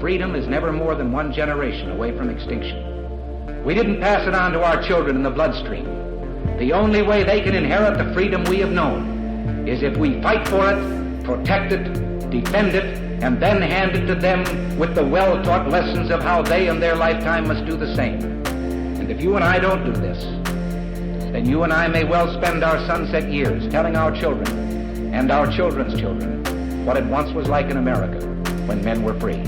freedom is never more than one generation away from extinction. We didn't pass it on to our children in the bloodstream. The only way they can inherit the freedom we have known is if we fight for it, protect it, defend it, and then hand it to them with the well-taught lessons of how they in their lifetime must do the same. And if you and I don't do this, then you and I may well spend our sunset years telling our children and our children's children what it once was like in America when men were free.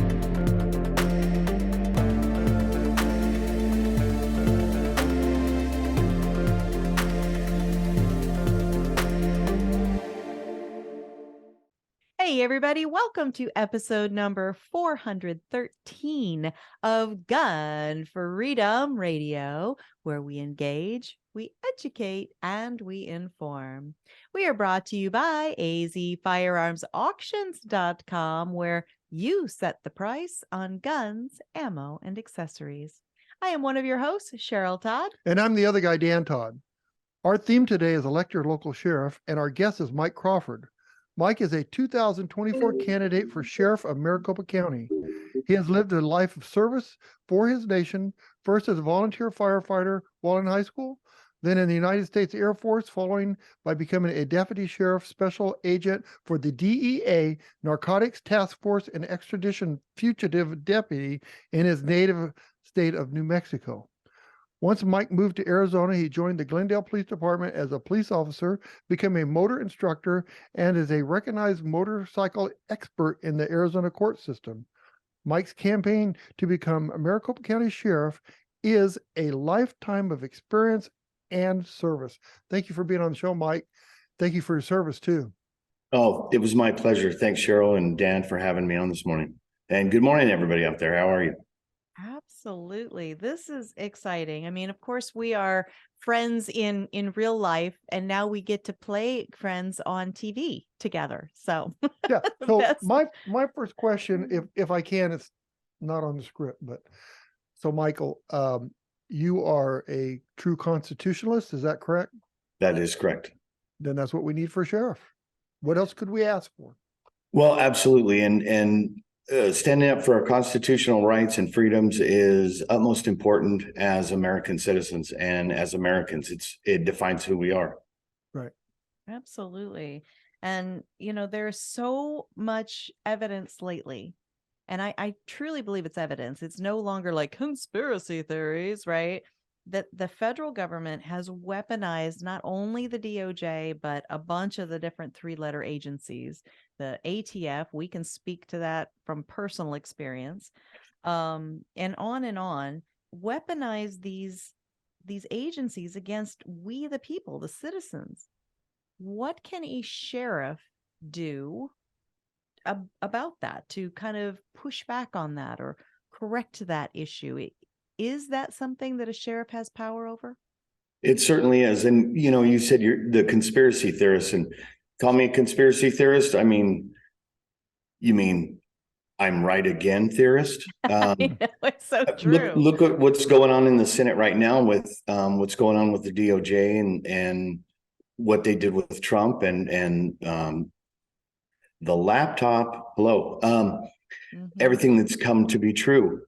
Hey everybody, welcome to episode number 413 of Gun Freedom Radio, where we engage, we educate, and we inform. We are brought to you by azfirearmsauctions.com, where you set the price on guns, ammo, and accessories. I am one of your hosts, Cheryl Todd. And I'm the other guy, Dan Todd. Our theme today is Elect Your Local Sheriff, and our guest is Mike Crawford. Mike is a 2024 candidate for Sheriff of Maricopa County. He has lived a life of service for his nation, first as a volunteer firefighter while in high school, then in the United States Air Force, following by becoming a deputy sheriff special agent for the DEA, Narcotics, Taskforce, and Extradition Fugitive deputy in his native state of New Mexico. Once Mike moved to Arizona, he joined the Glendale Police Department as a police officer, became a motor instructor, and is a recognized motorcycle expert in the Arizona court system. Mike's campaign to become a Maricopa County Sheriff is a lifetime of experience and service. Thank you for being on the show, Mike. Thank you for your service, too. Oh, it was my pleasure. Thanks, Cheryl and Dan, for having me on this morning. And good morning, everybody out there. How are you? Absolutely. This is exciting. I mean, of course, we are friends in real life, and now we get to play friends on TV together. So yeah. So my first question, if I can, it's not on the script, but so Michael, you are a true constitutionalist. Is that correct? That is correct. Then that's what we need for a sheriff. What else could we ask for? Well, absolutely. And standing up for our constitutional rights and freedoms is utmost important as American citizens and as Americans. It defines who we are. Right. Absolutely. And, you know, there's so much evidence lately, and I truly believe it's evidence. It's no longer like conspiracy theories, right? That the federal government has weaponized not only the DOJ, but a bunch of the different three-letter agencies. The ATF, we can speak to that from personal experience, and on, weaponize these agencies against we the people, the citizens. What can a sheriff do about that to kind of push back on that or correct that issue? Is that something that a sheriff has power over? It certainly is. And, you know, you said you're the conspiracy theorist, and call me a conspiracy theorist. I mean, you mean I'm right again theorist? It's so true. Look at what's going on in the Senate right now with what's going on with the DOJ and what they did with Trump and the laptop. Everything that's come to be true.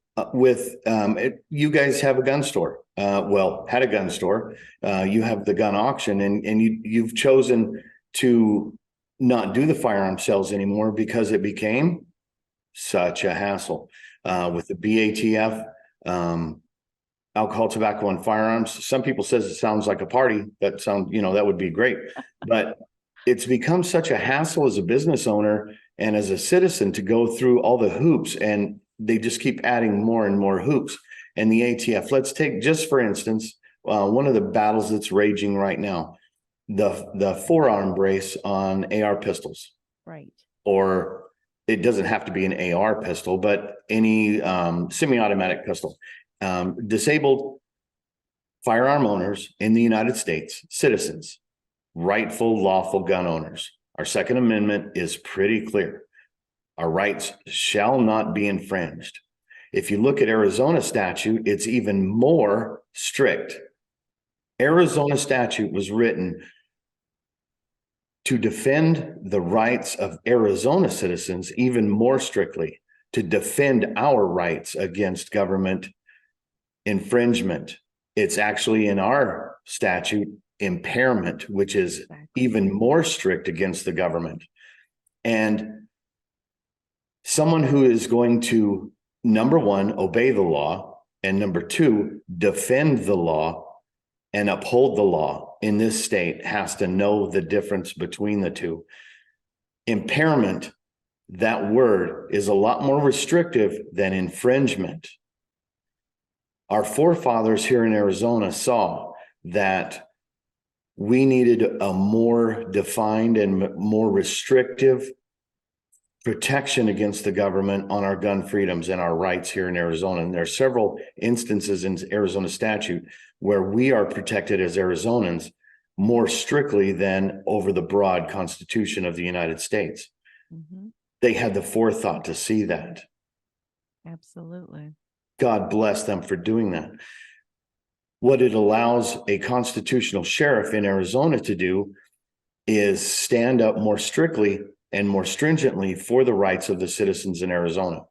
You guys have a gun store, had a gun store, you have the gun auction, and you've chosen to not do the firearm sales anymore because it became such a hassle, with the BATF, alcohol, tobacco, and firearms. Some people says it sounds like a party. That would be great, but it's become such a hassle as a business owner and as a citizen to go through all the hoops, and they just keep adding more and more hoops. And the ATF, let's take just for instance, one of the battles that's raging right now, the forearm brace on AR pistols. Right. Or it doesn't have to be an AR pistol, but any semi-automatic pistol. Disabled firearm owners in the United States, citizens, rightful, lawful gun owners. Our Second Amendment is pretty clear. Our rights shall not be infringed. If you look at Arizona statute, it's even more strict. Arizona statute was written to defend the rights of Arizona citizens even more strictly to defend our rights against government infringement. It's actually in our statute impairment, which is even more strict against the government. And someone who is going to, number one, obey the law, and number two, defend the law and uphold the law in this state has to know the difference between the two. Impairment, that word, is a lot more restrictive than infringement. Our forefathers here in Arizona saw that we needed a more defined and more restrictive protection against the government on our gun freedoms and our rights here in Arizona. And there are several instances in Arizona statute where we are protected as Arizonans more strictly than over the broad Constitution of the United States. Mm-hmm. They had the forethought to see that. Absolutely. God bless them for doing that. What it allows a constitutional sheriff in Arizona to do is stand up more strictly and more stringently for the rights of the citizens in Arizona.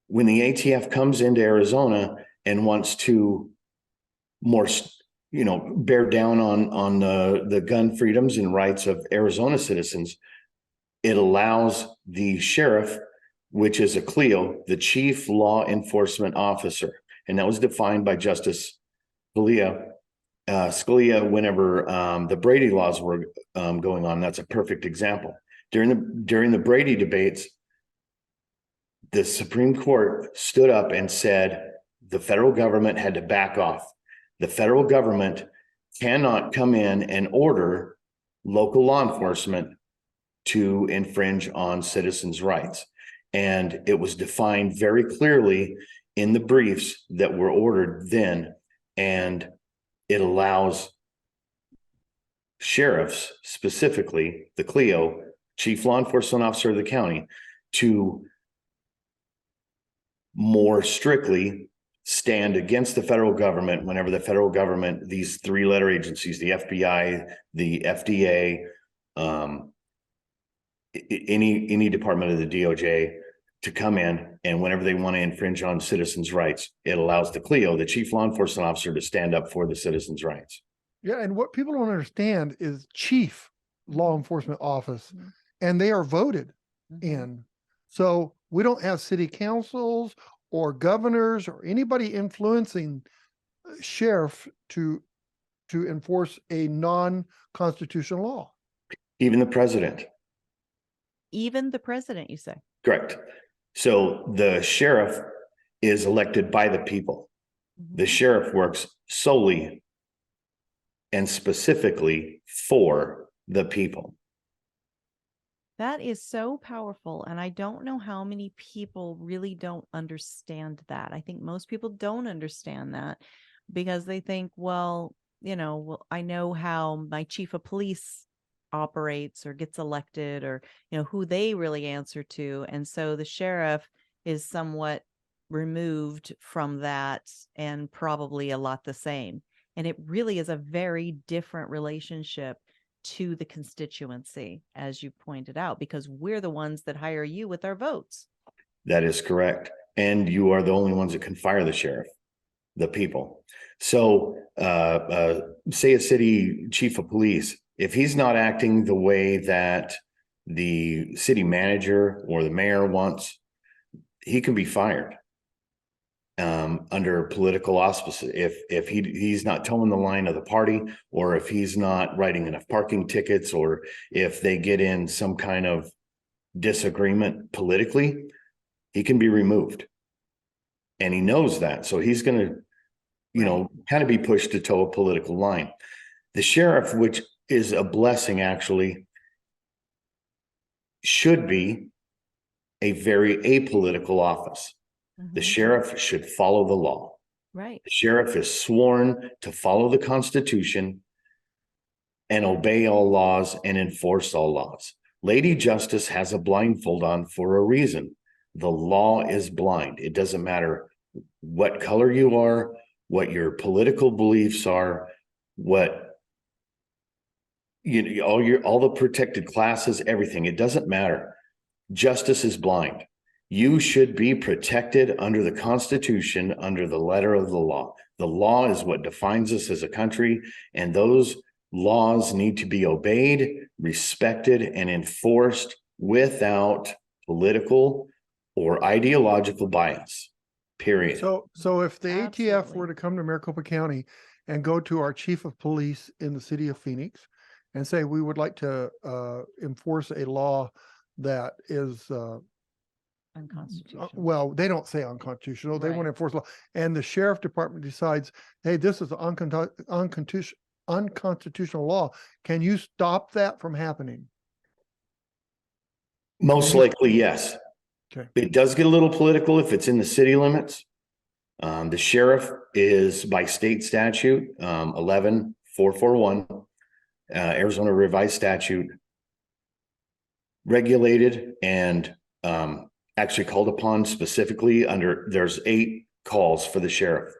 When the ATF comes into Arizona and wants to more, bear down on the gun freedoms and rights of Arizona citizens, it allows the sheriff, which is a CLEO, the Chief Law Enforcement Officer, and that was defined by Justice Scalia. Whenever the Brady laws were going on, that's a perfect example. During the Brady debates, the Supreme Court stood up and said the federal government had to back off. The federal government cannot come in and order local law enforcement to infringe on citizens' rights. And it was defined very clearly in the briefs that were ordered then, and it allows sheriffs, specifically the CLEO, Chief Law Enforcement Officer of the county, to more strictly stand against the federal government whenever the federal government, these three-letter agencies, the FBI, the FDA, any department of the DOJ, to come in, and whenever they want to infringe on citizens' rights, it allows the CLEO, the Chief Law Enforcement Officer, to stand up for the citizens' rights. Yeah, and what people don't understand is Chief Law Enforcement Office, and they are voted in. So we don't have city councils or governors or anybody influencing sheriff to enforce a non-constitutional law. Even the president. Even the president, you say? Correct. So the sheriff is elected by the people. The sheriff works solely and specifically for the people. That is so powerful. And I don't know how many people really don't understand that. I think most people don't understand that because they think, well, I know how my chief of police operates or gets elected, or who they really answer to, and so the sheriff is somewhat removed from that and probably a lot the same. And it really is a very different relationship to the constituency, as you pointed out, because we're the ones that hire you with our votes. That is correct. And you are the only ones that can fire the sheriff, the people. So say a city chief of police, if he's not acting the way that the city manager or the mayor wants, he can be fired under political auspices. If he's not towing the line of the party, or if he's not writing enough parking tickets, or if they get in some kind of disagreement politically, he can be removed. And he knows that. So he's going to, kind of be pushed to toe a political line. The sheriff, which is a blessing, actually, should be a very apolitical office. The sheriff should follow the law. Right. The sheriff is sworn to follow the Constitution and obey all laws and enforce all laws. Lady Justice has a blindfold on for a reason. The law is blind. It doesn't matter what color you are, what your political beliefs are, what all the protected classes, everything. It doesn't matter. Justice is blind. You should be protected under the Constitution, under the letter of the law. The law is what defines us as a country, and those laws need to be obeyed, respected, and enforced without political or ideological bias, period. So if the ATF Absolutely. were to come to Maricopa County and go to our chief of police in the city of Phoenix and say, we would like to enforce a law that is, Unconstitutional. well, they don't say unconstitutional, they Right. want to enforce law. And the sheriff department decides, hey, this is unconstitutional law. Can you stop that from happening? Most likely, yes. Okay. It does get a little political if it's in the city limits. The sheriff is by state statute, 11441, Arizona revised statute, regulated and actually called upon specifically there's 8 calls for the sheriff.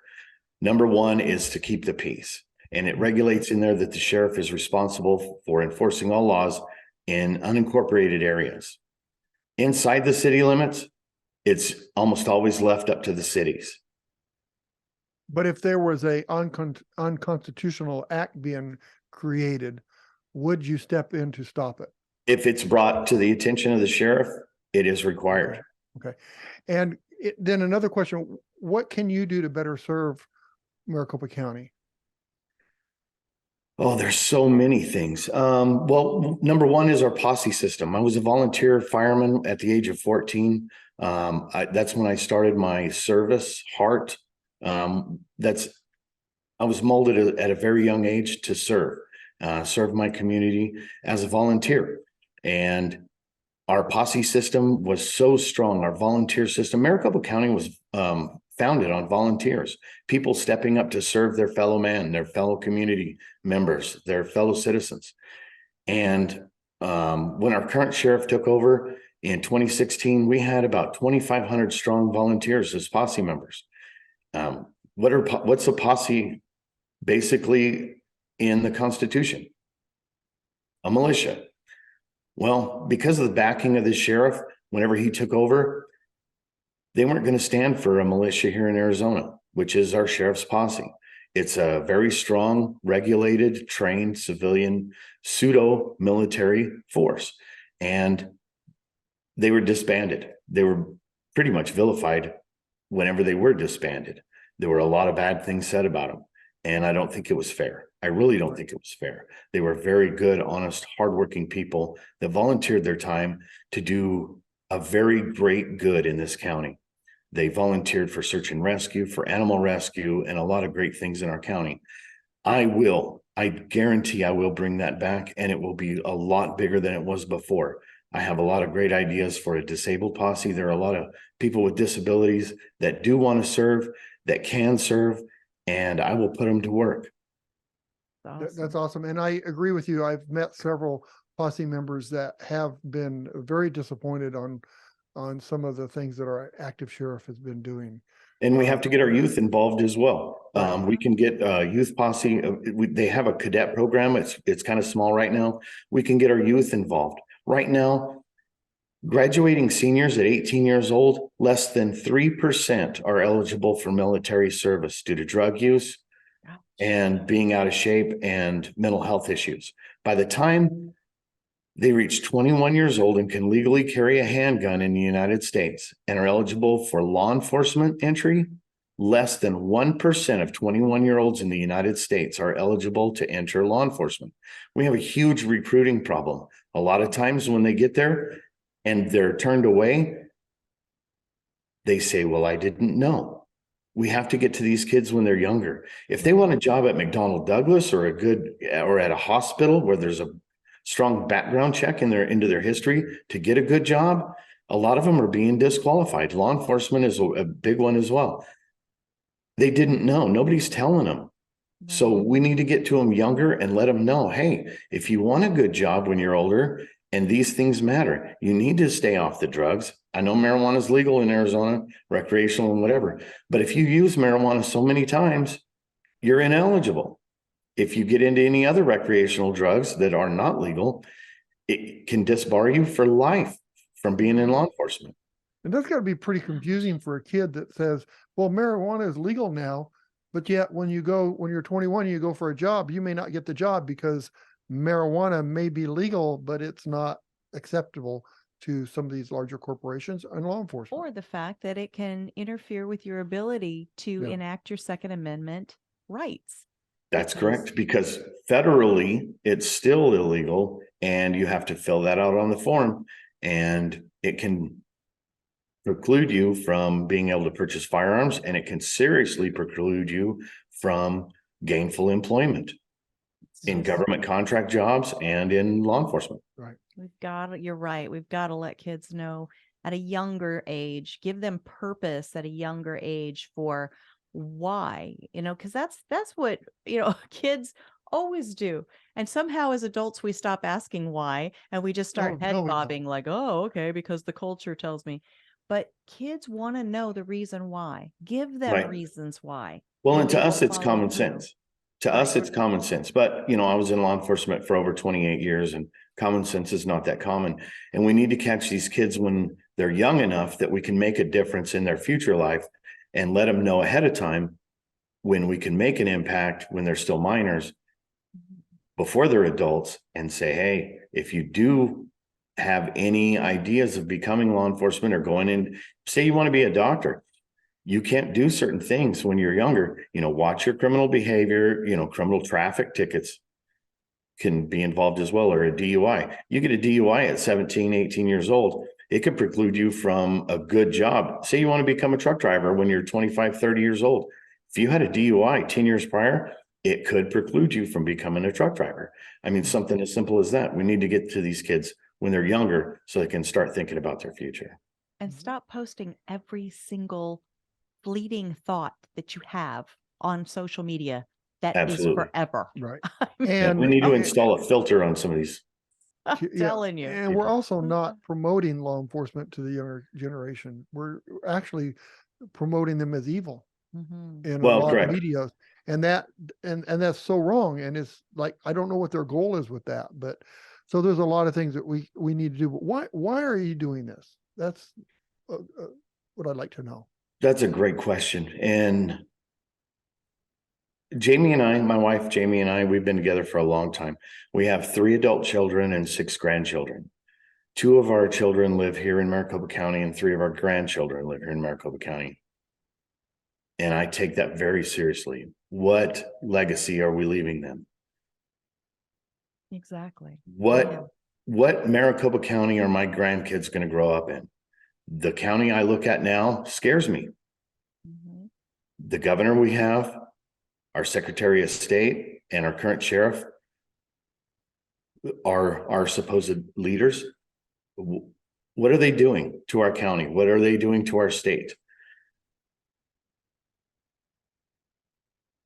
Number 1 is to keep the peace. And it regulates in there that the sheriff is responsible for enforcing all laws in unincorporated areas. Inside the city limits, it's almost always left up to the cities. But if there was a unconstitutional act being created, would you step in to stop it? If it's brought to the attention of the sheriff, it is required. Okay. And then another question, what can you do to better serve Maricopa County? Oh, there's so many things. Well, number 1 is our posse system. I was a volunteer fireman at the age of 14. That's when I started my service heart. I was molded at a very young age to serve my community as a volunteer. And our posse system was so strong. Our volunteer system, Maricopa County was founded on volunteers, people stepping up to serve their fellow man, their fellow community members, their fellow citizens. And when our current sheriff took over in 2016, we had about 2,500 strong volunteers as posse members. What's a posse basically in the Constitution? A militia. Well, because of the backing of the sheriff, whenever he took over, they weren't going to stand for a militia here in Arizona, which is our sheriff's posse. It's a very strong, regulated, trained civilian pseudo-military force. And they were disbanded. They were pretty much vilified whenever they were disbanded. There were a lot of bad things said about them. And I don't think it was fair. I really don't think it was fair. They were very good, honest, hardworking people that volunteered their time to do a very great good in this county. They volunteered for search and rescue, for animal rescue, and a lot of great things in our county. I guarantee I will bring that back, and it will be a lot bigger than it was before. I have a lot of great ideas for a disabled posse. There are a lot of people with disabilities that do want to serve, that can serve, and I will put them to work. That's awesome. And I agree with you. I've met several posse members that have been very disappointed on some of the things that our active sheriff has been doing. And we have to get our youth involved as well. We can get youth posse. They have a cadet program. It's kind of small right now. We can get our youth involved. Right now, graduating seniors at 18 years old, less than 3% are eligible for military service due to drug use and being out of shape and mental health issues. By the time they reach 21 years old and can legally carry a handgun in the United States and are eligible for law enforcement entry, less than 1% of 21-year-olds in the United States are eligible to enter law enforcement. We have a huge recruiting problem. A lot of times when they get there and they're turned away, they say, well, I didn't know. We have to get to these kids when they're younger. If they want a job at McDonnell Douglas or at a hospital where there's a strong background check into their history to get a good job, a lot of them are being disqualified. Law enforcement is a big one as well. They didn't know. Nobody's telling them. So we need to get to them younger and let them know, hey, if you want a good job when you're older and these things matter, you need to stay off the drugs. I know marijuana is legal in Arizona, recreational and whatever, but if you use marijuana so many times, you're ineligible. If you get into any other recreational drugs that are not legal, it can disbar you for life from being in law enforcement. And that's got to be pretty confusing for a kid that says, well, marijuana is legal now, but yet when you're 21, you go for a job, you may not get the job because marijuana may be legal, but it's not acceptable to some of these larger corporations and law enforcement. Or the fact that it can interfere with your ability to Yeah. enact your Second Amendment rights. That's correct, because federally, it's still illegal and you have to fill that out on the form, and it can preclude you from being able to purchase firearms, and it can seriously preclude you from gainful employment in government contract jobs and in law enforcement. You're right. We've got to let kids know at a younger age, give them purpose at a younger age for why, because that's what, kids always do. And somehow as adults, we stop asking why, and we just start head bobbing like, oh, okay, because the culture tells me. But kids want to know the reason why. Give them reasons why. Well, and to us, it's common sense. To us, it's common sense. But, I was in law enforcement for over 28 years, and common sense is not that common. And we need to catch these kids when they're young enough that we can make a difference in their future life, and let them know ahead of time when we can make an impact when they're still minors before they're adults, and say, hey, if you do have any ideas of becoming law enforcement or going in, say you want to be a doctor, you can't do certain things when you're younger. Watch your criminal behavior. Criminal traffic tickets can be involved as well, or a DUI. You get a DUI at 17, 18 years old, it could preclude you from a good job. Say you want to become a truck driver when you're 25, 30 years old. If you had a DUI 10 years prior, it could preclude you from becoming a truck driver. I mean, something as simple as that. We need to get to these kids when they're younger so they can start thinking about their future. And stop posting every single fleeting thought that you have on social media that is forever. Right. And we need to install a filter on some of these. I'm telling you. And we're also not promoting law enforcement to the younger generation. We're actually promoting them as evil in a lot of media. And that's so wrong. And it's like, I don't know what their goal is with that, but so there's a lot of things that we need to do. But why are you doing this? That's what I'd like to know. That's a great question. And Jamie and I, my wife, Jamie and I, we've been together for a long time. We have 3 adult children and 6 grandchildren. 2 of our children live here in Maricopa County, and 3 of our grandchildren live here in Maricopa County. And I take that very seriously. What legacy are we leaving them? Exactly. What Maricopa County are my grandkids going to grow up in? The county I look at now scares me. The governor we have, our Secretary of State, and our current sheriff are our supposed leaders. What are they doing to our county? What are they doing to our state?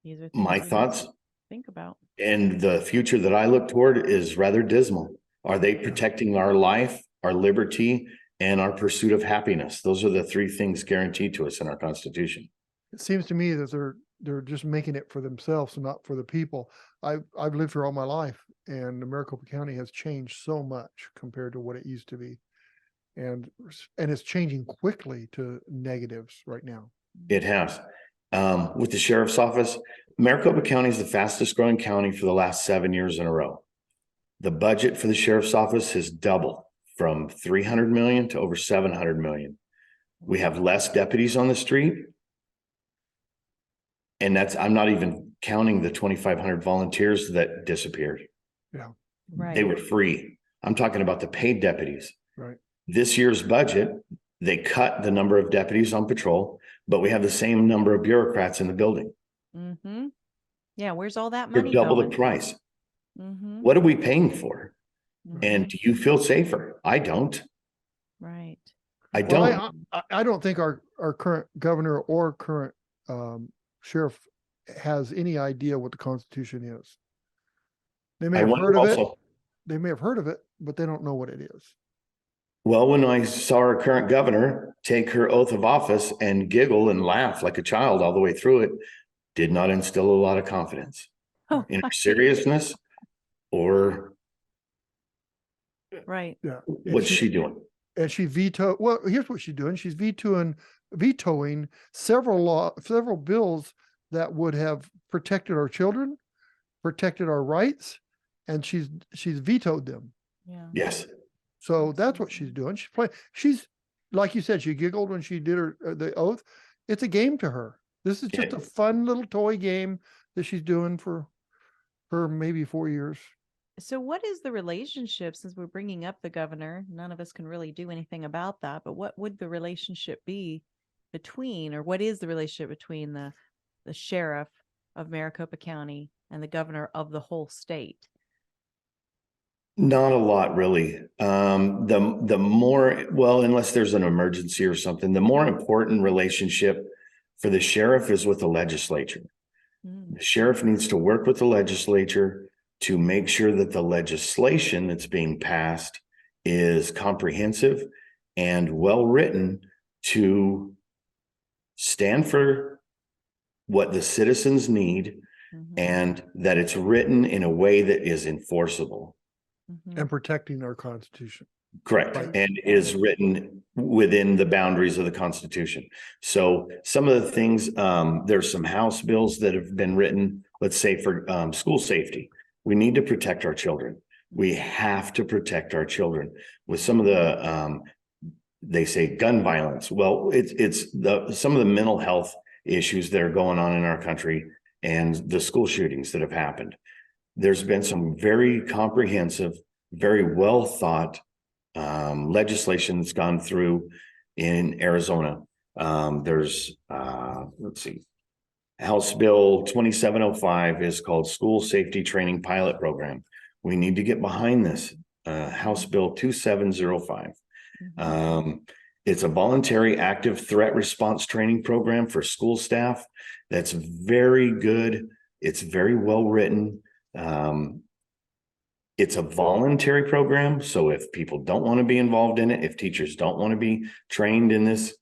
These are my thoughts think about. And the future that I look toward is rather dismal. Are they protecting our life, our liberty, and our pursuit of happiness? Those are the 3 things guaranteed to us in our Constitution. It seems to me that they're just making it for themselves and not for the people. I've lived here all my life, and Maricopa County has changed so much compared to what it used to be, and it's changing quickly to negatives right now. It has. With the sheriff's office, Maricopa County is the fastest growing county for the last 7 years in a row. The budget for the sheriff's office has doubled from 300 million to over 700 million. We have less deputies on the street. And I'm not even counting the 2,500 volunteers that disappeared. Yeah. Right. They were free. I'm talking about the paid deputies. Right. This year's budget, they cut the number of deputies on patrol, but we have the same number of bureaucrats in the building. Mm-hmm. Yeah. Where's all that For money double going? the price. Mm-hmm. What are we paying for? Mm-hmm. And do you feel safer? I don't. Right. I don't. Well, I don't think our current governor or current sheriff has any idea what the Constitution is. They may have heard of it. They may have heard of it, but they don't know what it is. Well, when I saw our current governor take her oath of office and giggle and laugh like a child all the way through it, did not instill a lot of confidence in her seriousness or right. Yeah. what's she doing. And she vetoed. Well, here's what she's doing. She's vetoing several bills that would have protected our children, protected our rights, and she's vetoed them. Yeah. Yes. So that's what she's doing. She's like you said, she giggled when she did the oath. It's a game to her. This is just a fun little toy game that she's doing for her maybe 4 years. So what is the relationship, since we're bringing up the governor? None of us can really do anything about that, but what would the relationship be between, or what is the relationship between the sheriff of Maricopa County and the governor of the whole state? Not a lot, really. The more, well, unless there's an emergency or something, the more important relationship for the sheriff is with the legislature. The sheriff needs to work with the legislature to make sure that the legislation that's being passed is comprehensive and well written to stand for what the citizens need, and that it's written in a way that is enforceable. And protecting our Constitution. Correct. Right. And is written within the boundaries of the Constitution. So some of the things, there's some House bills that have been written, let's say for school safety. We need to protect our children. We have to protect our children. With some of the, they say gun violence. Well, it's some of the mental health issues that are going on in our country and the school shootings that have happened. There's been some very comprehensive, very well thought legislation that's gone through in Arizona. There's let's see, House Bill 2705 is called School Safety Training Pilot Program. We need to get behind this. House Bill 2705. It's a voluntary active threat response training program for school staff. That's very good. It's very well written. It's a voluntary program. So if people don't want to be involved in it, if teachers don't want to be trained in this,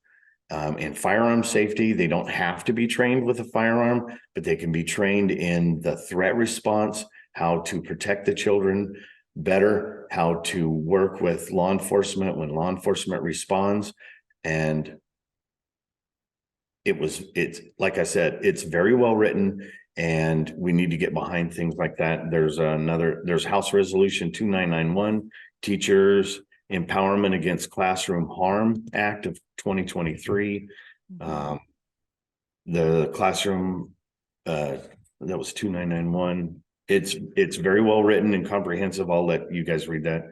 in firearm safety, they don't have to be trained with a firearm, but they can be trained in the threat response, how to protect the children better, how to work with law enforcement when law enforcement responds. And it's like I said, it's very well written, and we need to get behind things like that. There's House Resolution 2991, Teachers Empowerment Against Classroom Harm Act of 2023. The classroom, that was 2991. It's very well written and comprehensive. I'll let you guys read that.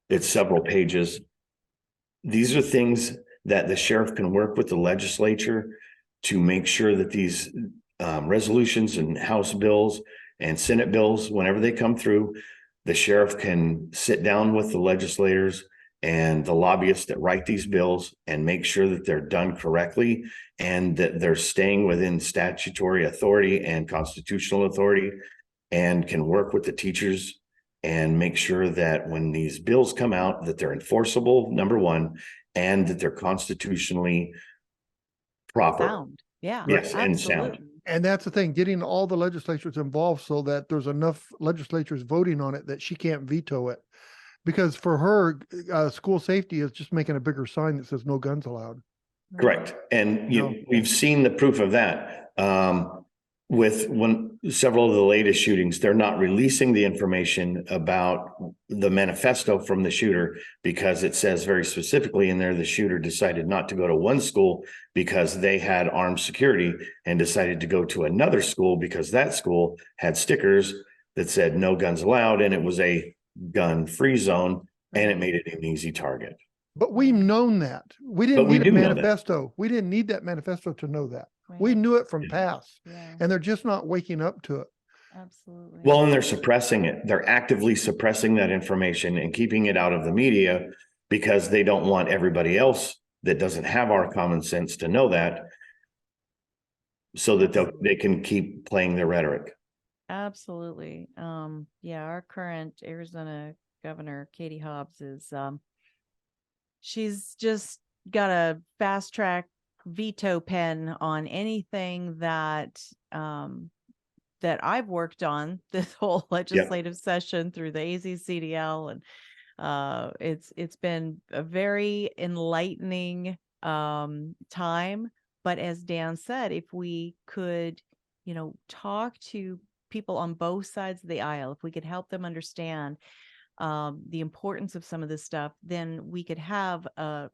It's several pages. These are things that the sheriff can work with the legislature to make sure that these resolutions and House bills and Senate bills, whenever they come through, the sheriff can sit down with the legislators and the lobbyists that write these bills and make sure that they're done correctly and that they're staying within statutory authority and constitutional authority, and can work with the teachers and make sure that when these bills come out, that they're enforceable, number one, and that they're constitutionally proper. Sound. Yeah. Yes, absolutely. and sound. And that's the thing, getting all the legislatures involved so that there's enough legislatures voting on it that she can't veto it. Because for her, school safety is just making a bigger sign that says no guns allowed. Correct. And we've seen the proof of that. With several of the latest shootings, they're not releasing the information about the manifesto from the shooter because it says very specifically in there, the shooter decided not to go to one school because they had armed security and decided to go to another school because that school had stickers that said no guns allowed, and it was a gun-free zone, and it made it an easy target. But we've known that. We didn't need a manifesto. We didn't need that manifesto to know that. Right. We knew it from past, Yeah. and they're just not waking up to it. Absolutely. Well, and they're suppressing it. They're actively suppressing that information and keeping it out of the media because they don't want everybody else that doesn't have our common sense to know that, so that they can keep playing their rhetoric. Absolutely. Yeah, our current Arizona governor, Katie Hobbs, is she's just got a fast track veto pen on anything that that I've worked on this whole legislative session through the AZCDL and It's been a very enlightening time. But as Dan said, if we could, talk to people on both sides of the aisle, if we could help them understand the importance of some of this stuff, then we could have a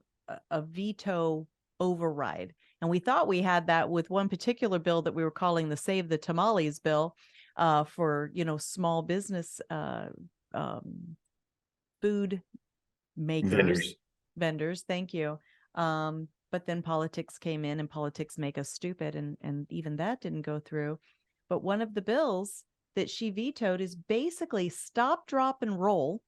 veto override. And we thought we had that with one particular bill that we were calling the Save the Tamales bill for, small business food makers, vendors. Thank you. But then politics came in, and politics make us stupid. And even that didn't go through. But one of the bills that she vetoed is basically stop, drop, and roll,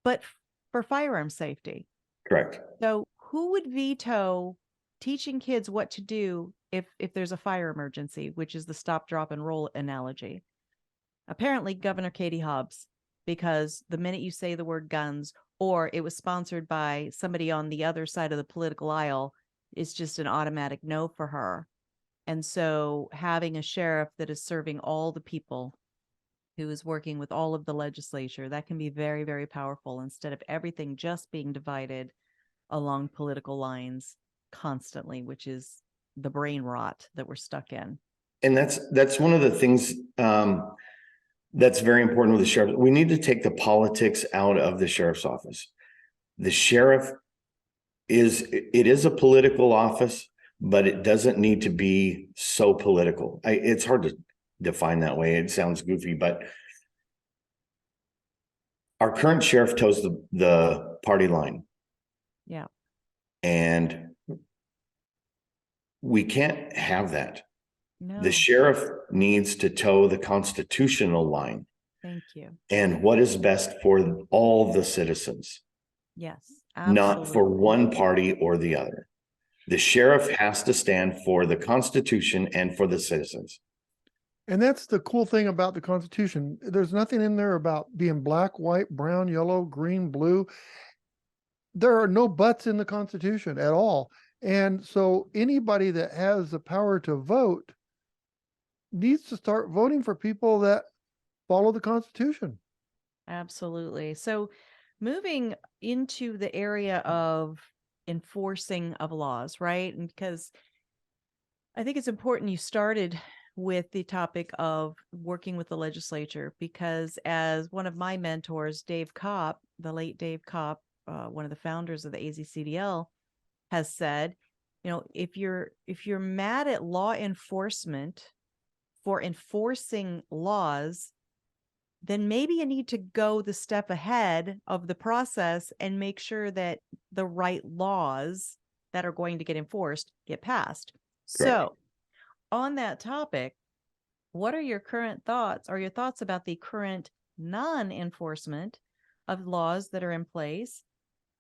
but for firearm safety. Correct. So who would veto teaching kids what to do if there's a fire emergency, which is the stop, drop, and roll analogy? Apparently Governor Katie Hobbs, because the minute you say the word guns, or it was sponsored by somebody on the other side of the political aisle, is just an automatic no for her. And so having a sheriff that is serving all the people, who is working with all of the legislature, that can be very, very powerful, instead of everything just being divided along political lines constantly, which is the brain rot that we're stuck in. And that's one of the things that's very important with the sheriff. We need to take the politics out of the sheriff's office. The sheriff is a political office, but it doesn't need to be so political. It's hard to define that way. It sounds goofy, but our current sheriff toes the party line. Yeah. And we can't have that. No. The sheriff needs to toe the constitutional line. Thank you. And what is best for all the citizens. Yes, absolutely. Not for one party or the other. The sheriff has to stand for the Constitution and for the citizens. And that's the cool thing about the Constitution. There's nothing in there about being black, white, brown, yellow, green, blue. There are no buts in the Constitution at all. And so anybody that has the power to vote needs to start voting for people that follow the Constitution. Absolutely. So moving into the area of enforcing of laws, right? And because I think it's important you started with the topic of working with the legislature, because as one of my mentors, Dave Kopp, the late Dave Kopp, one of the founders of the AZCDL, has said, if you're mad at law enforcement for enforcing laws, then maybe you need to go the step ahead of the process and make sure that the right laws that are going to get enforced get passed. Correct. So on that topic, what are your current thoughts, or your thoughts about the current non-enforcement of laws that are in place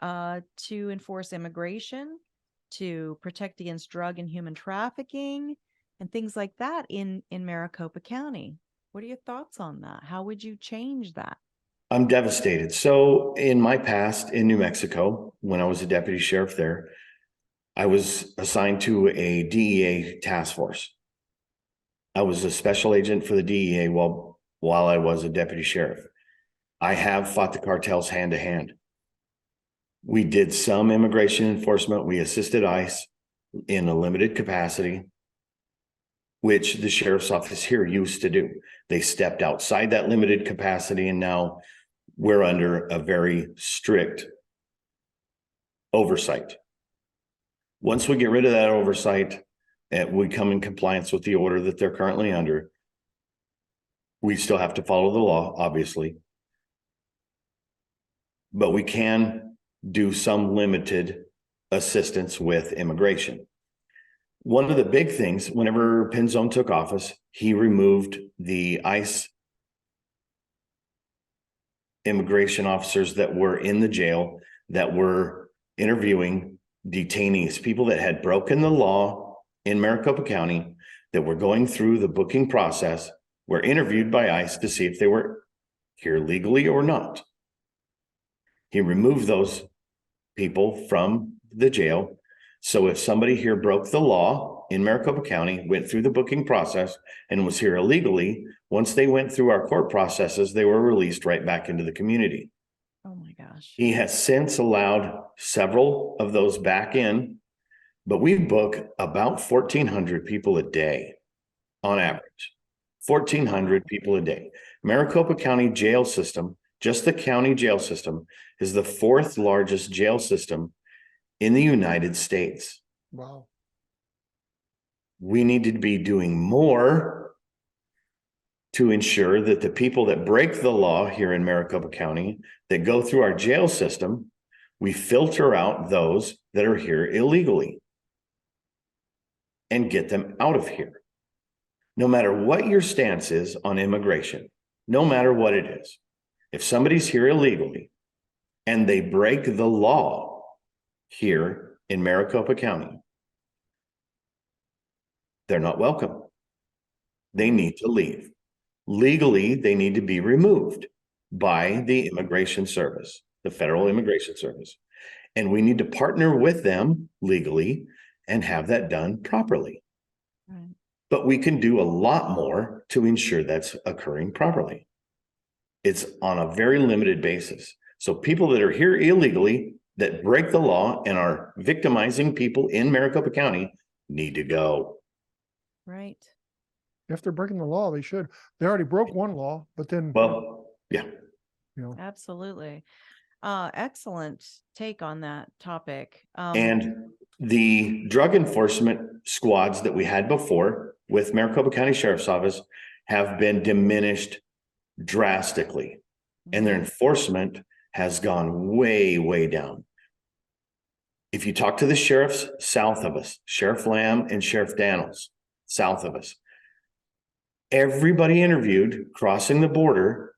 to enforce immigration, to protect against drug and human trafficking, and things like that in Maricopa County? What are your thoughts on that? How would you change that? I'm devastated. So in my past in New Mexico, when I was a deputy sheriff there, I was assigned to a DEA task force. I was a special agent for the DEA while I was a deputy sheriff. I have fought the cartels hand to hand. We did some immigration enforcement. We assisted ICE in a limited capacity, which the sheriff's office here used to do. They stepped outside that limited capacity, and now we're under a very strict oversight. Once we get rid of that oversight and we come in compliance with the order that they're currently under, we still have to follow the law, obviously, but we can do some limited assistance with immigration. One of the big things, whenever Pinzone took office, he removed the ICE immigration officers that were in the jail that were interviewing detainees, people that had broken the law in Maricopa County, that were going through the booking process, were interviewed by ICE to see if they were here legally or not. He removed those people from the jail. So if somebody here broke the law in Maricopa County, went through the booking process, and was here illegally, once they went through our court processes, they were released right back into the community. Oh my gosh. He has since allowed several of those back in, but we book about 1,400 people a day on average. 1,400 people a day. Maricopa County jail system, just the county jail system, is the 4th largest jail system in the United States. Wow. We need to be doing more to ensure that the people that break the law here in Maricopa County, that go through our jail system, we filter out those that are here illegally and get them out of here. No matter what your stance is on immigration, no matter what it is, if somebody's here illegally and they break the law here in Maricopa County, they're not welcome. They need to leave. Legally, they need to be removed by the Immigration Service, the Federal Immigration Service. And we need to partner with them legally and have that done properly. Right. But we can do a lot more to ensure that's occurring properly. It's on a very limited basis. So people that are here illegally, that break the law and are victimizing people in Maricopa County need to go. Right. If they're breaking the law, they should. They already broke one law, but then, Well, yeah. you know, Absolutely. Excellent take on that topic. And the drug enforcement squads that we had before with Maricopa County Sheriff's Office have been diminished drastically, and their enforcement has gone way, way down. If you talk to the sheriffs south of us, Sheriff Lamb and Sheriff Daniels, south of us, everybody interviewed crossing the border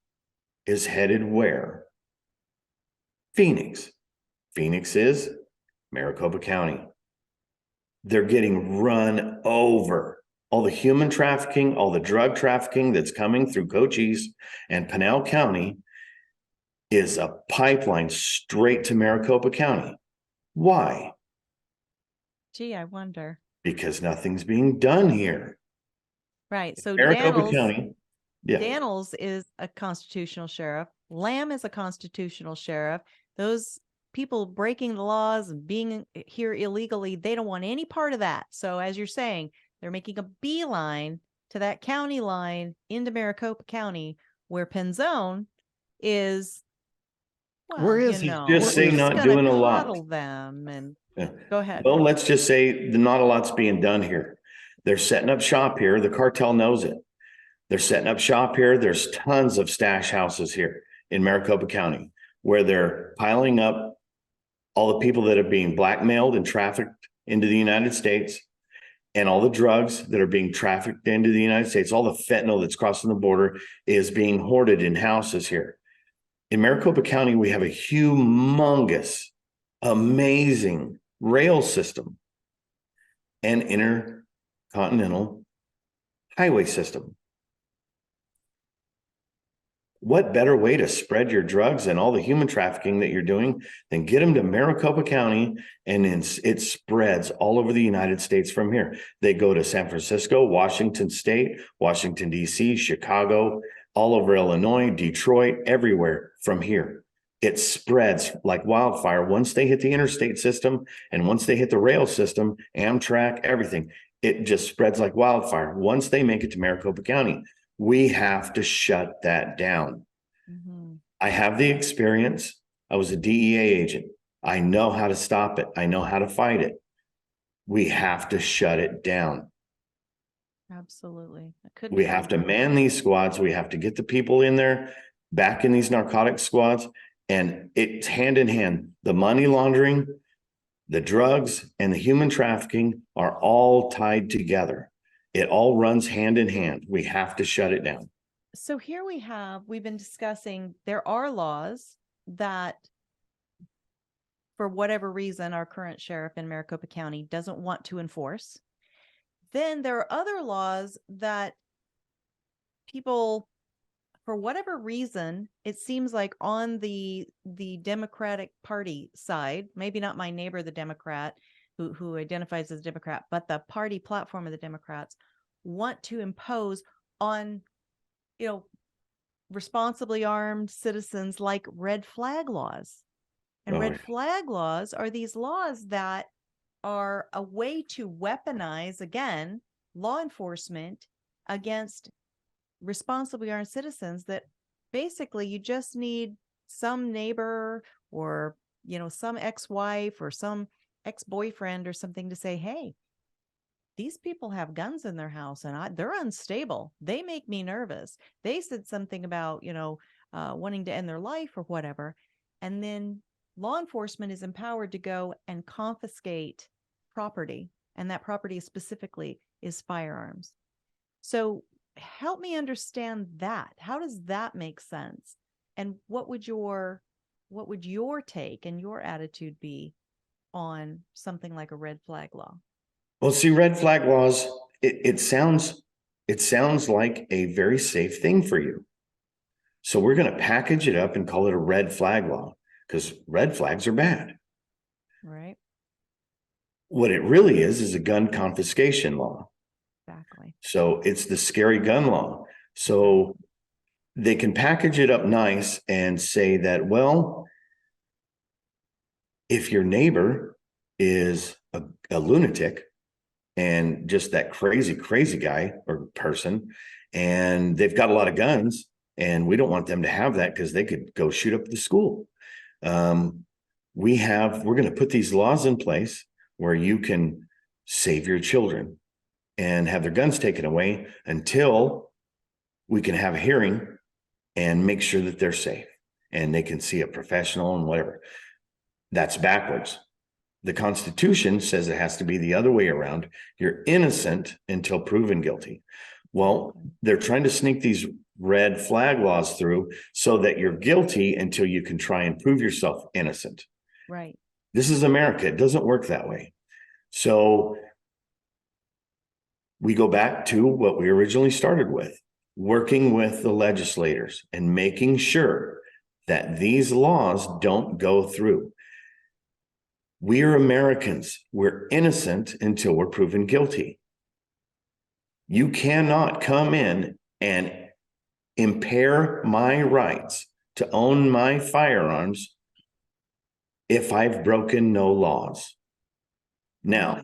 is headed where? Phoenix. Phoenix is Maricopa County. They're getting run over. All the human trafficking, all the drug trafficking that's coming through Cochise and Pinal County is a pipeline straight to Maricopa County. Why? Gee, I wonder. Because nothing's being done here. Right. So Maricopa County. Yeah. Daniels is a constitutional sheriff. Lamb is a constitutional sheriff. Those people breaking the laws and being here illegally, they don't want any part of that. So as you're saying, they're making a beeline to that county line into Maricopa County, where Penzone is, well, Where is you he? know, Just say we're not gonna doing a lot. coddle them and Yeah. go ahead. Well, let's just say not a lot's being done here. They're setting up shop here. The cartel knows it. They're setting up shop here. There's tons of stash houses here in Maricopa County where they're piling up all the people that are being blackmailed and trafficked into the United States, and all the drugs that are being trafficked into the United States. All the fentanyl that's crossing the border is being hoarded in houses here. In Maricopa County, we have a humongous, amazing rail system and intercontinental highway system. What better way to spread your drugs and all the human trafficking that you're doing than get them to Maricopa County, and then it spreads all over the United States from here. They go to San Francisco, Washington State, Washington, D.C., Chicago, all over Illinois, Detroit, everywhere from here. It spreads like wildfire once they hit the interstate system, and once they hit the rail system, Amtrak, everything. It just spreads like wildfire once they make it to Maricopa County. We have to shut that down. Mm-hmm. I have the experience. I was a DEA agent. I know how to stop it. I know how to fight it. We have to shut it down. Absolutely. We have to man these squads. We have to get the people in there, back in these narcotics squads, and it's hand in hand. The money laundering, the drugs, and the human trafficking are all tied together. It all runs hand in hand. We have to shut it down. So here we've been discussing, there are laws that, for whatever reason, our current sheriff in Maricopa County doesn't want to enforce. Then there are other laws that people, for whatever reason, it seems like on the Democratic Party side, maybe not my neighbor, the Democrat, who identifies as Democrat, but the party platform of the Democrats want to impose on, responsibly armed citizens like red flag laws. And red flag laws are these laws that are a way to weaponize, again, law enforcement against responsibly armed citizens, that basically you just need some neighbor or, some ex-wife or some ex-boyfriend or something to say, hey, these people have guns in their house and they're unstable. They make me nervous. They said something about, wanting to end their life or whatever. And then law enforcement is empowered to go and confiscate property. And that property specifically is firearms. So help me understand that. How does that make sense? And what would your take and your attitude be on something like a red flag law? Well, see, red flag laws, it sounds like a very safe thing for you. So we're going to package it up and call it a red flag law because red flags are bad. Right. What it really is a gun confiscation law. Exactly. So it's the scary gun law. So they can package it up nice and say that, well, if your neighbor is a lunatic and just that crazy guy or person, and they've got a lot of guns, and we don't want them to have that because they could go shoot up the school. We're going to put these laws in place where you can save your children and have their guns taken away until we can have a hearing and make sure that they're safe and they can see a professional and whatever. That's backwards. The Constitution says it has to be the other way around. You're innocent until proven guilty. Well, they're trying to sneak these red flag laws through so that you're guilty until you can try and prove yourself innocent. Right. This is America. It doesn't work that way. So we go back to what we originally started with, working with the legislators and making sure that these laws don't go through. We are Americans. We're innocent until we're proven guilty. You cannot come in and impair my rights to own my firearms if I've broken no laws. Now,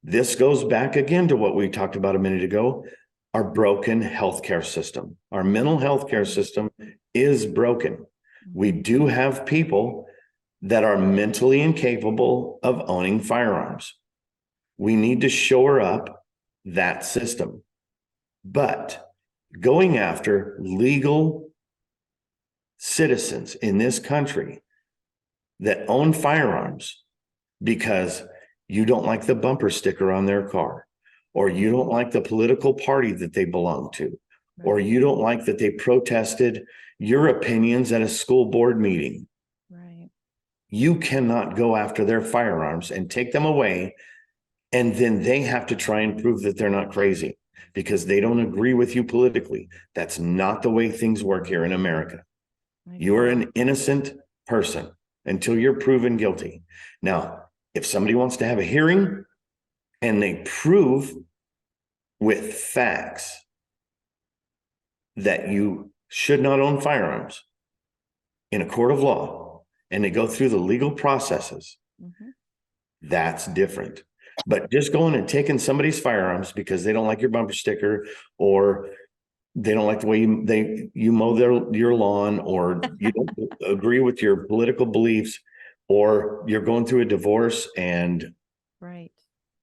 this goes back again to what we talked about a minute ago, our broken healthcare system. Our mental health care system is broken. We do have people that are mentally incapable of owning firearms. We need to shore up that system. But going after legal citizens in this country that own firearms because you don't like the bumper sticker on their car, or you don't like the political party that they belong to, or you don't like that they protested your opinions at a school board meeting. Right. You cannot go after their firearms and take them away, and then they have to try and prove that they're not crazy because they don't agree with you politically. That's not the way things work here in America. You are an innocent person until you're proven guilty. Now, if somebody wants to have a hearing and they prove with facts that you should not own firearms in a court of law, and they go through the legal processes, that's different. But just going and taking somebody's firearms because they don't like your bumper sticker, or they don't like the way you mow your lawn, or you don't agree with your political beliefs, or you're going through a divorce, and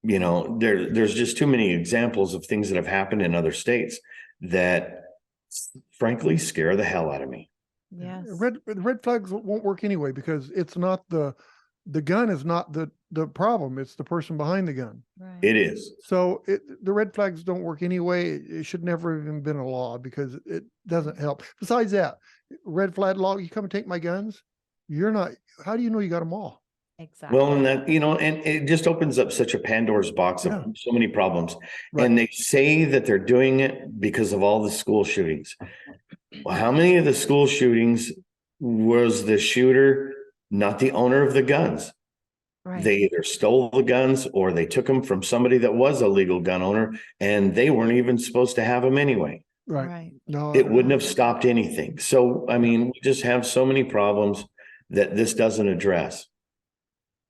there's just too many examples of things that have happened in other states that frankly scare the hell out of me. Yes. Red flags won't work anyway because it's not the gun is not the problem. It's the person behind the gun. Right. It is. So the red flags don't work anyway. It should never have even been a law because it doesn't help. Besides that, red flag law, you come and take my guns. How do you know you got them all? Exactly. Well, and that, and it just opens up such a Pandora's box of so many problems. Right. And they say that they're doing it because of all the school shootings. Well, how many of the school shootings was the shooter not the owner of the guns? Right. They either stole the guns or they took them from somebody that was a legal gun owner, and they weren't even supposed to have them anyway. Right. No, It wouldn't have stopped anything. So, I mean, we just have so many problems that this doesn't address.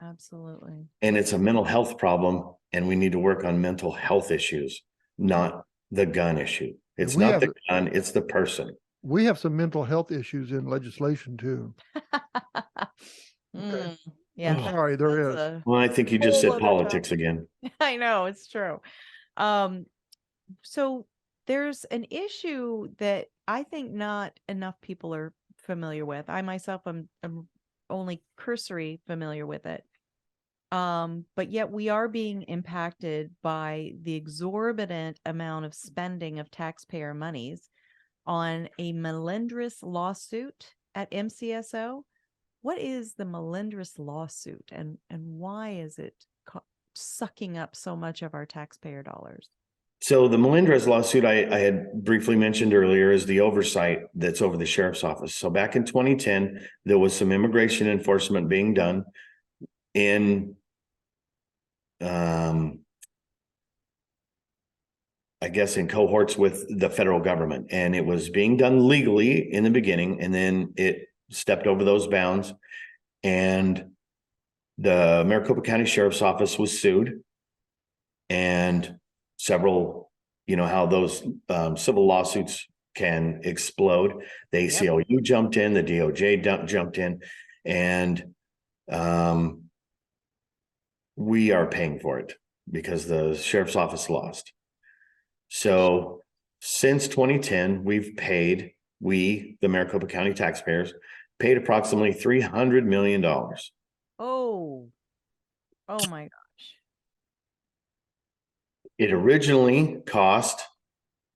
Absolutely. And it's a mental health problem, and we need to work on mental health issues, not the gun issue. It's we not have- the gun, it's the person. we have some mental health issues in legislation too. Mm, yeah. Oh, sorry, there that's is. a Well, I think you just whole said other politics topic. again. I know, it's true. So there's an issue that I think not enough people are familiar with. I myself am only cursory familiar with it. But yet we are being impacted by the exorbitant amount of spending of taxpayer monies on a melendrous lawsuit at MCSO. What is the melendrous lawsuit, and why is it sucking up so much of our taxpayer dollars? So the Melendrez lawsuit I had briefly mentioned earlier is the oversight that's over the sheriff's office. So back in 2010, there was some immigration enforcement being done in, I guess, in cohorts with the federal government, and it was being done legally in the beginning, and then it stepped over those bounds, and the Maricopa County Sheriff's Office was sued, and several, you know how those civil lawsuits can explode. The ACLU jumped in, the DOJ jumped in, and we are paying for it because the sheriff's office lost. So since 2010, the Maricopa County taxpayers, paid approximately $300 million. Oh my gosh. It originally cost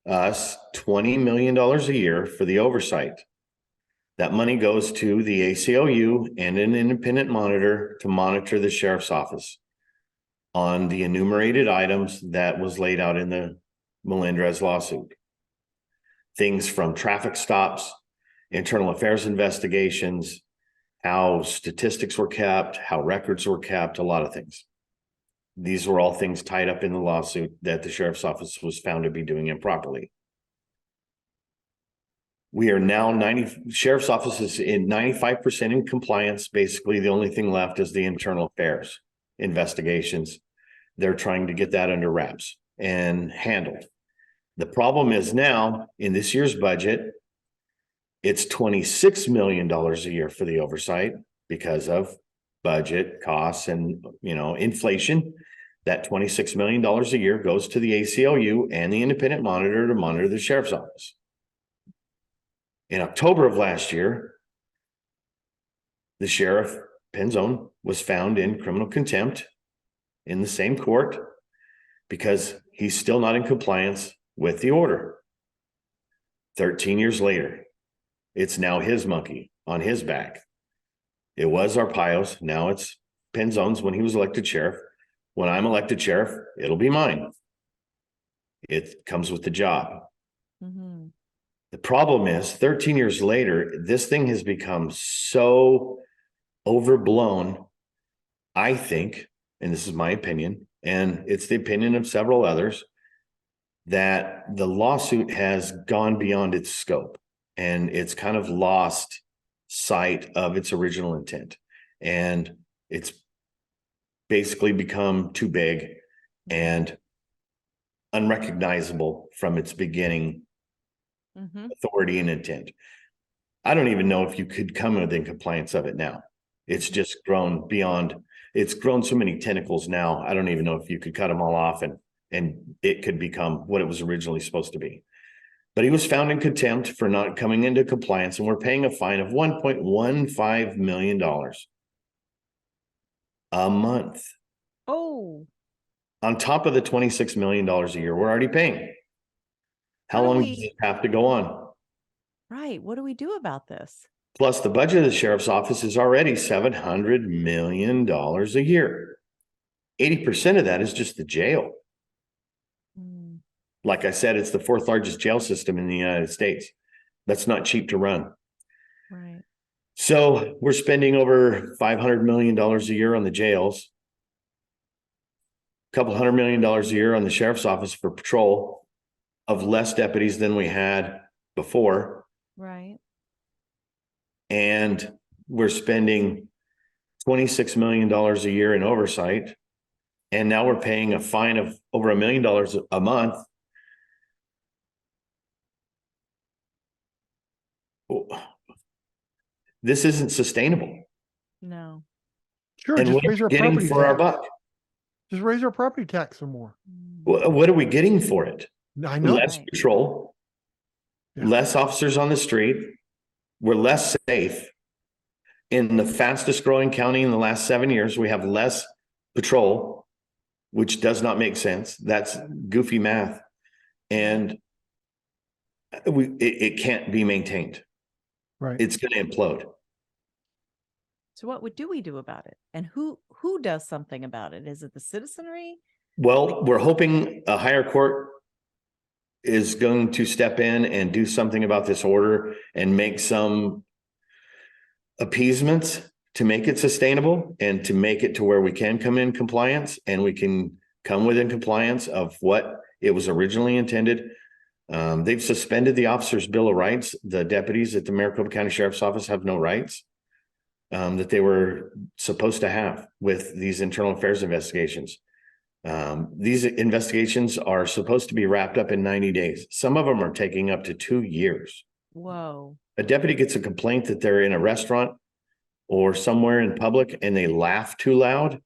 us $20 million a year for the oversight. That money goes to the ACLU and an independent monitor to monitor the sheriff's office on the enumerated items that was laid out in the Melendrez lawsuit. Things from traffic stops, internal affairs investigations, how statistics were kept, how records were kept, a lot of things. These were all things tied up in the lawsuit that the sheriff's office was found to be doing improperly. We are now sheriff's office is in 95% in compliance. Basically, the only thing left is the internal affairs investigations. They're trying to get that under wraps and handled. The problem is now in this year's budget, it's $26 million a year for the oversight because of budget costs and, inflation. That $26 million a year goes to the ACLU and the independent monitor to monitor the sheriff's office. In October of last year, the sheriff, Penzone, was found in criminal contempt in the same court because he's still not in compliance with the order. 13 years later, it's now his monkey on his back. It was Arpaio's, now it's Penzone's when he was elected sheriff. When I'm elected sheriff, it'll be mine. It comes with the job. Mm-hmm. The problem is 13 years later, this thing has become so overblown, I think, and this is my opinion, and it's the opinion of several others, that the lawsuit has gone beyond its scope and it's kind of lost sight of its original intent. And it's basically become too big and unrecognizable from its beginning authority and intent. I don't even know if you could come within compliance of it now. It's just grown beyond, it's grown so many tentacles now. I don't even know if you could cut them all off and it could become what it was originally supposed to be. But he was found in contempt for not coming into compliance, and we're paying a fine of $1.15 million a month. Oh. On top of the $26 million a year we're already paying. How long does it have to go on? Right. What do we do about this? Plus, the budget of the sheriff's office is already $700 million a year. 80% of that is just the jail. Like I said, it's the fourth largest jail system in the United States. That's not cheap to run. Right. So we're spending over $500 million a year on the jails, a couple $100 million a year on the sheriff's office for patrol. of less deputies than we had before. Right. And we're spending $26 million a year in oversight. And now we're paying a fine of over $1 million a month. This isn't sustainable. No. Sure, And just what are raise we our getting property for our tax. buck? Just raise our property tax some more. What are we getting for it? I know. Less Right. patrol, Yeah. less officers on the street. We're less safe. In the fastest growing county in the last 7 years, we have less patrol, which does not make sense. That's goofy math. And it can't be maintained. Right. It's going to implode. So what do we do about it? And who does something about it? Is it the citizenry? Well, we're hoping a higher court is going to step in and do something about this order and make some appeasements to make it sustainable and to make it to where we can come in compliance and we can come within compliance of what it was originally intended. They've suspended the officers' Bill of Rights. The deputies at the Maricopa County Sheriff's Office have no rights that they were supposed to have with these internal affairs investigations. These investigations are supposed to be wrapped up in 90 days. Some of them are taking up to 2 years. Whoa. A deputy gets a complaint that they're in a restaurant or somewhere in public and they laugh too loud.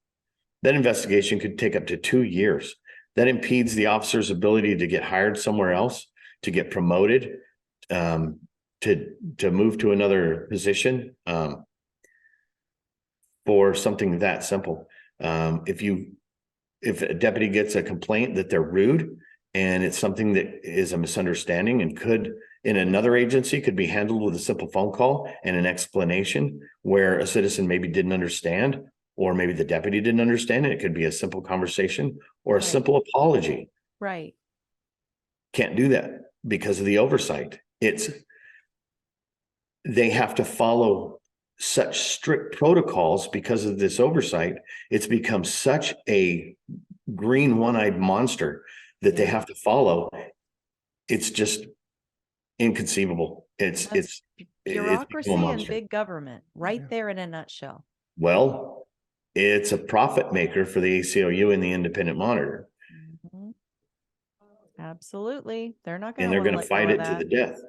That investigation could take up to 2 years. That impedes the officer's ability to get hired somewhere else, to get promoted, to move to another position, for something that simple. If a deputy gets a complaint that they're rude and it's something that is a misunderstanding and could in another agency could be handled with a simple phone call and an explanation where a citizen maybe didn't understand, or maybe the deputy didn't understand it. It could be a simple conversation or a Right. simple apology. Right. Can't do that because of the oversight. They have to follow such strict protocols because of this oversight. It's become such a green one-eyed monster that they have to follow. It's just inconceivable. It's Bureaucracy a and monster. big government right Yeah. there in a nutshell. Well, it's a profit maker for the ACLU and the Independent Monitor, Mhm. Absolutely. They're not going and to they're going to let go fight of it to that. the death.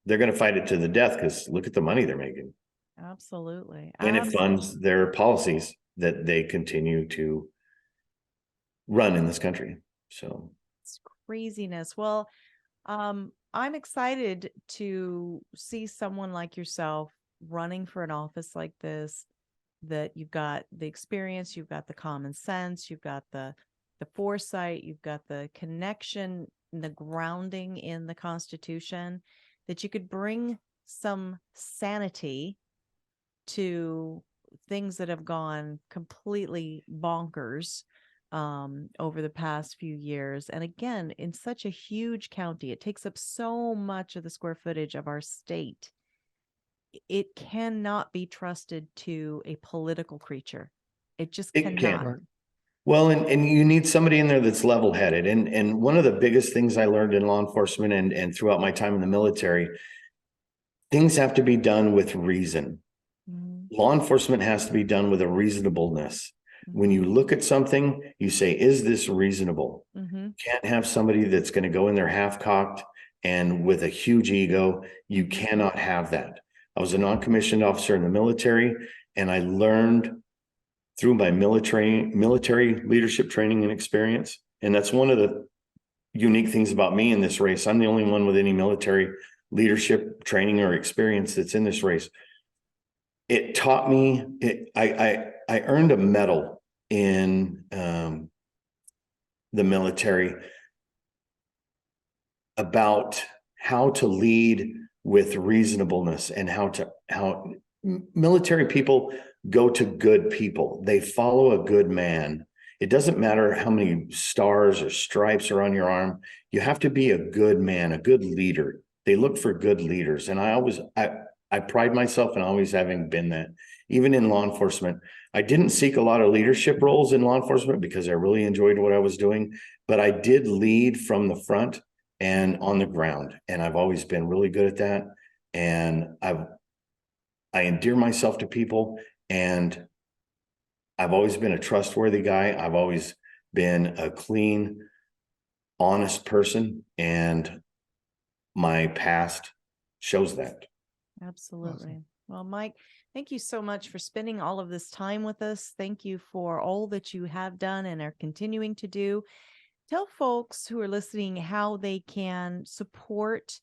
They're going to fight it to the death because look at the money they're making. Absolutely. And it funds their policies that they continue to run in this country. So It's craziness. Well, I'm excited to see someone like yourself running for an office like this, that you've got the experience, you've got the common sense, you've got the foresight, you've got the connection, the grounding in the Constitution, that you could bring some sanity to things that have gone completely bonkers over the past few years. And again, in such a huge county, it takes up so much of the square footage of our state. It cannot be trusted to a political creature. It just it cannot. can't. Well, and you need somebody in there that's level-headed. And one of the biggest things I learned in law enforcement and throughout my time in the military, things have to be done with reason. Mhm. Law enforcement has to be done with a reasonableness. When you look at something, you say, is this reasonable? Mhm. Can't have somebody that's going to go in there half-cocked and with a huge ego. You cannot have that. I was a non-commissioned officer in the military, and I learned through my military leadership training and experience. And that's one of the unique things about me in this race. I'm the only one with any military leadership training or experience that's in this race. It taught me, I earned a medal in the military about how to lead with reasonableness and how military people go to good people. They follow a good man. It doesn't matter how many stars or stripes are on your arm. You have to be a good man, a good leader. They look for good leaders. And I pride myself in always having been that. Even in law enforcement, I didn't seek a lot of leadership roles in law enforcement because I really enjoyed what I was doing, but I did lead from the front and on the ground. And I've always been really good at that. And I endear myself to people, and I've always been a trustworthy guy. I've always been a clean, honest person, and my past shows that. Absolutely. Awesome. Well, Mike, thank you so much for spending all of this time with us. Thank you for all that you have done and are continuing to do. Tell folks who are listening how they can support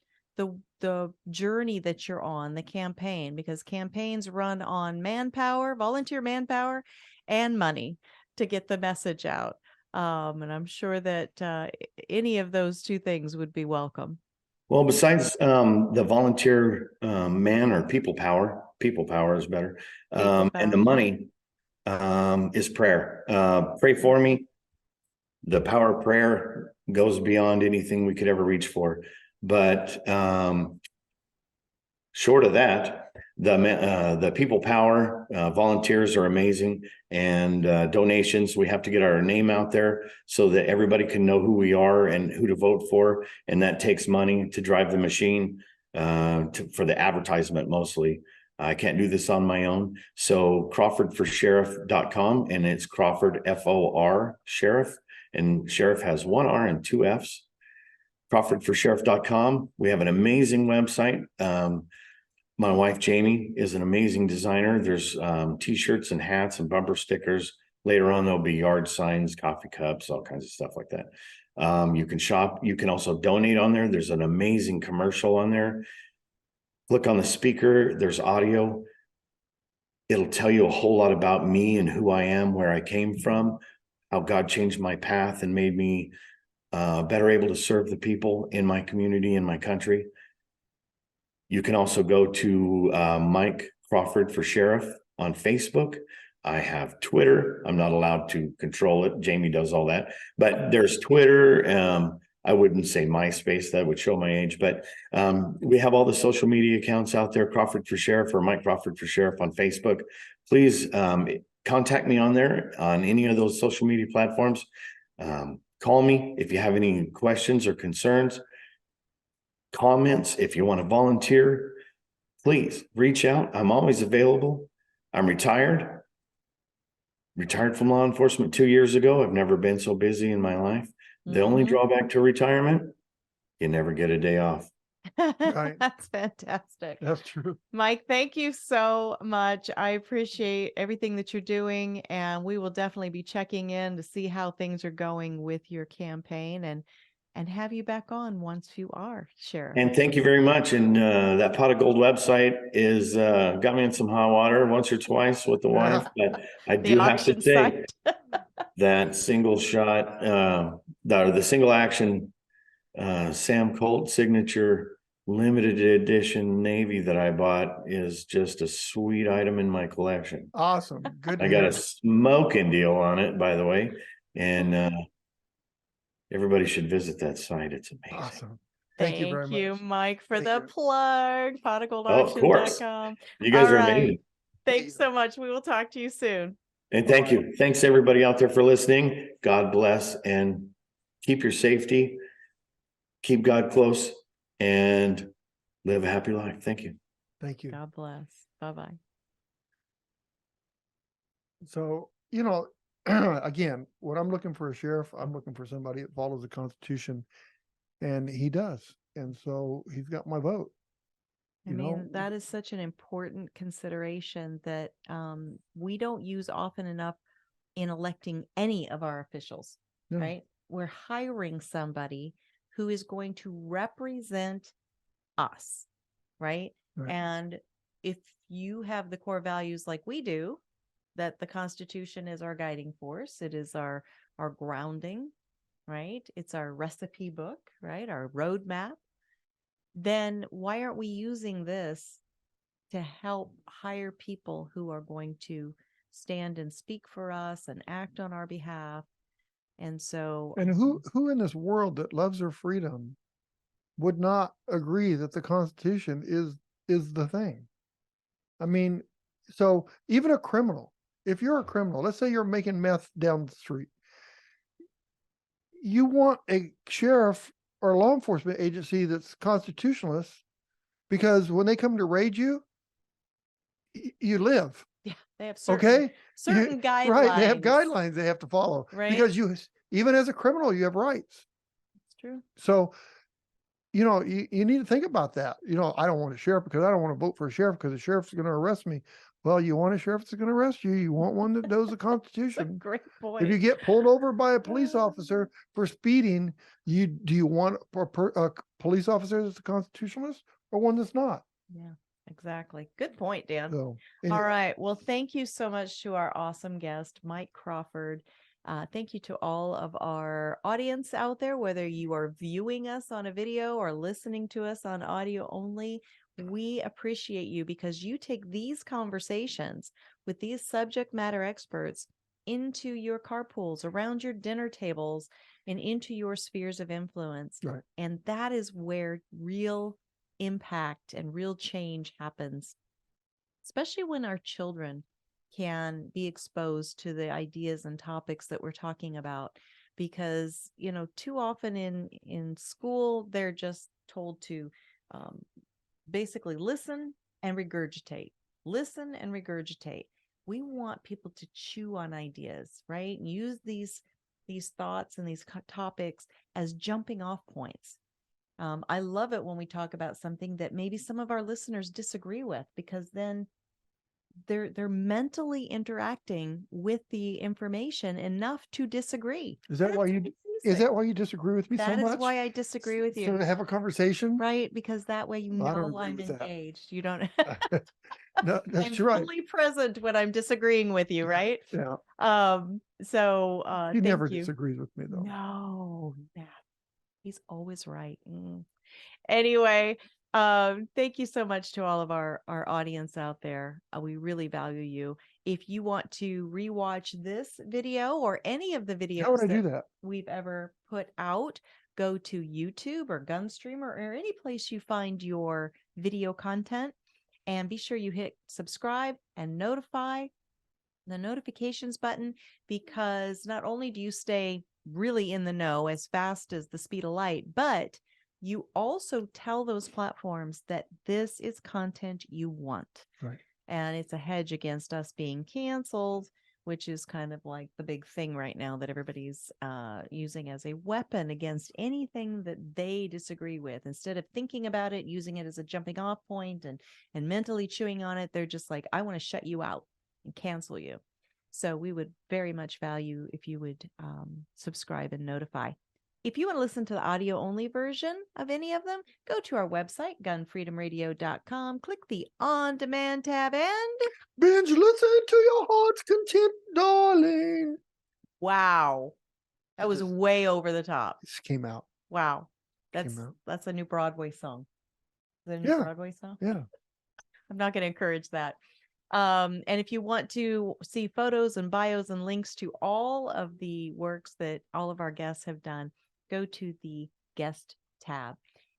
the journey that you're on, the campaign, because campaigns run on manpower, volunteer manpower, and money to get the message out. And I'm sure that any of those two things would be welcome. Well, besides the volunteer man or people power is better. And the money is prayer. Pray for me. The power of prayer goes beyond anything we could ever reach for. But short of that, the people power volunteers are amazing, and donations. We have to get our name out there so that everybody can know who we are and who to vote for, and that takes money to drive the machine for the advertisement mostly. I can't do this on my own. So CrawfordForSheriff.com, and it's Crawford FOR Sheriff, and Sheriff has one R and two F's. CrawfordForSheriff.com. We have an amazing website. My wife, Jamie, is an amazing designer. There's t-shirts and hats and bumper stickers. Later on, there'll be yard signs, coffee cups, all kinds of stuff like that. You can shop. You can also donate on there. There's an amazing commercial on there. Click on the speaker. There's audio. It'll tell you a whole lot about me and who I am, where I came from, how God changed my path and made me better able to serve the people in my community and my country. You can also go to Mike Crawford for Sheriff on Facebook. I have Twitter. I'm not allowed to control it. Jamie does all that. But there's Twitter. I wouldn't say MySpace. That would show my age. But we have all the social media accounts out there, Crawford for Sheriff or Mike Crawford for Sheriff on Facebook. Please contact me on there on any of those social media platforms. Call me if you have any questions or concerns. Comments, if you want to volunteer, please reach out. I'm always available. I'm retired from law enforcement 2 years ago. I've never been so busy in my life. The only drawback to retirement, you never get a day off. Right. That's fantastic. That's true. Mike, thank you so much. I appreciate everything that you're doing, and we will definitely be checking in to see how things are going with your campaign and have you back on once you are Sheriff. And thank you very much. And that Pot of Gold website is got me in some hot water once or twice with the wife, but I do have to say that single shot, the single action Sam Colt signature limited edition Navy that I bought is just a sweet item in my collection. Awesome. Good. I got a smoking deal on it, by the way. And everybody should visit that site. It's amazing. Awesome. Thank you very much. Mike, for Thank the you. plug. potofgoldauction.com. You guys are amazing. Thanks so much. We will talk to you soon. And thank you. Thanks everybody out there for listening. God bless, and keep your safety. Keep God close and live a happy life. Thank you. Thank you. God bless. Bye-bye. So, again, when I'm looking for a sheriff, I'm looking for somebody that follows the Constitution, and he does. And so he's got my vote. I mean, that is such an important consideration that we don't use often enough in electing any of our officials, right? We're hiring somebody who is going to represent us, right? And if you have the core values like we do, that the Constitution is our guiding force, it is our grounding, right? It's our recipe book, right? Our roadmap. Then why aren't we using this to help hire people who are going to stand and speak for us and act on our behalf? And so, and who in this world that loves their freedom would not agree that the Constitution is the thing? I mean, so even a criminal, if you're a criminal, let's say you're making meth down the street, you want a sheriff or a law enforcement agency that's constitutionalist, because when they come to raid you, you live. Yeah, they have certain, Okay. certain guidelines. Right. They have guidelines they have to follow. Right. Because even as a criminal, you have rights. It's true. So, you need to think about that. I don't want a sheriff because I don't want to vote for a sheriff because the sheriff's going to arrest me. Well, you want a sheriff that's going to arrest you. You want one that knows the Constitution. Great point. If you get pulled over by a police officer for speeding, do you want a police officer that's a constitutionalist or one that's not? Yeah, exactly. Good point, Dan. So, All right. Well, thank you so much to our awesome guest, Mike Crawford. Thank you to all of our audience out there, whether you are viewing us on a video or listening to us on audio only. We appreciate you because you take these conversations with these subject matter experts into your carpools, around your dinner tables, and into your spheres of influence. Right. And that is where real impact and real change happens, especially when our children can be exposed to the ideas and topics that we're talking about. Because, too often in school, they're just told to basically listen and regurgitate. We want people to chew on ideas, right? And use these thoughts and these topics as jumping off points. I love it when we talk about something that maybe some of our listeners disagree with, because then they're mentally interacting with the information enough to disagree. Is that why you disagree with me so much? That is why I disagree with you. So to have a conversation? Right, because that way I don't I'm agree with that. engaged. You don't. No, that's I'm right. fully present when I'm disagreeing with you, right? Yeah. So He thank never you. disagrees with me though. No, he's always right. Anyway, thank you so much to all of our audience out there. We really value you. If you want to rewatch this video or any of the videos How would I do that? we've ever put out, go to YouTube or Gunstream or any place you find your video content, and be sure you hit subscribe and notify the notifications button, because not only do you stay really in the know as fast as the speed of light, but you also tell those platforms that this is content you want. Right. And it's a hedge against us being canceled, which is kind of like the big thing right now that everybody's using as a weapon against anything that they disagree with. Instead of thinking about it, using it as a jumping off point and mentally chewing on it, they're just like, I want to shut you out and cancel you. So we would very much value if you would subscribe and notify. If you want to listen to the audio only version of any of them, go to our website, GunFreedomRadio.com, click the on demand tab, and binge listen to your heart's content, darling. Wow. That was way over the top. This came out. Wow. That's a new Broadway song. Is that a new Broadway song? Yeah. I'm not going to encourage that. And if you want to see photos and bios and links to all of the works that all of our guests have done, go to the guest tab.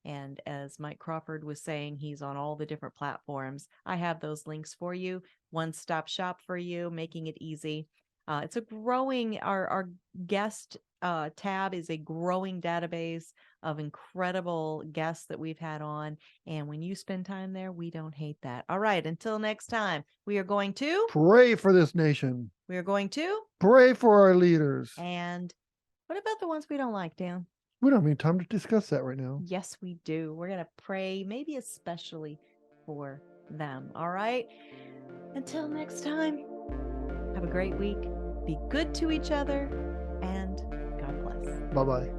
And as Mike Crawford was saying, he's on all the different platforms. I have those links for you. One-stop shop for you, making it easy. It's a growing, our guest tab is a growing database of incredible guests that we've had on. And when you spend time there, we don't hate that. All right. Until next time, we are going to pray for this nation. We are going to pray for our leaders. And what about the ones we don't like, Dan? We don't have any time to discuss that right now. Yes, we do. We're going to pray, maybe especially for them. All right. Until next time, have a great week. Be good to each other, and God bless. Bye-bye.